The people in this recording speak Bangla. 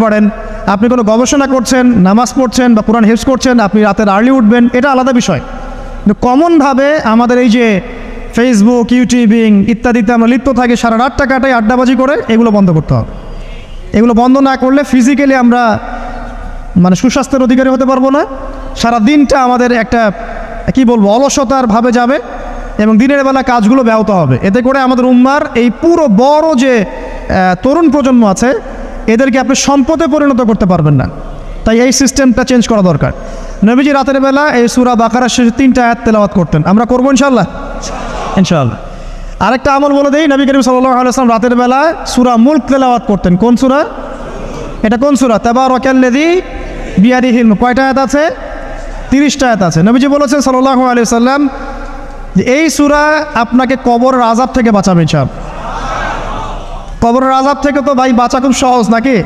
পড়েন, আপনি কোনো গবেষণা করছেন, নামাজ পড়ছেন বা কোরআন হিফজ করছেন, আপনি রাতের আর্লি উঠবেন, এটা আলাদা বিষয়। কিন্তু কমনভাবে আমাদের এই যে ফেসবুক, ইউটিউবিং ইত্যাদিতে আমরা লিপ্ত থাকি, সারা রাতটা কাটাই আড্ডাবাজি করে, এগুলো বন্ধ করতে হবে। এগুলো বন্ধ না করলে ফিজিক্যালি আমরা সুস্বাস্থ্যের অধিকারী হতে পারবো না। সারা দিনটা আমাদের একটা কি বলবো অলসতার ভাবে যাবে এবং দিনের বেলা কাজগুলো ব্যাহত হবে। এতে করে আমাদের উম্মার এই পুরো বড় যে তরুণ প্রজন্ম আছে, এদেরকে আপনি সম্পদে পরিণত করতে পারবেন না। তাই এই সিস্টেমটা চেঞ্জ করা দরকার। নবীজি রাতের বেলা এই সূরা বাকারার শেষে 3টা আয়াত তেলাওয়াত করতেন। আমরা করবো ইনশাআল্লাহ। আরেকটা আমল বলে দেই, নবী করিম সাল্লাল্লাহু আলাইহি ওয়াসাল্লাম রাতের বেলা সূরা মুলক তেলাওয়াত করতেন। কোন সূরা? এটা কোন সূরা? তাবারাকাল্লাযী বিয়াদিহিল মুলক। কয়টা আয়াত আছে? 30টা আয়াত আছে। নবীজি বলেছেন সাল্লাল্লাহু আলাইহি ওয়াসাল্লাম যে এই সূরা আপনাকে কবরের আযাব থেকে বাঁচাবে ইনশাআল্লাহ। কবরের আযাব থেকে তো ভাই বাঁচা খুব সহজ নাকি?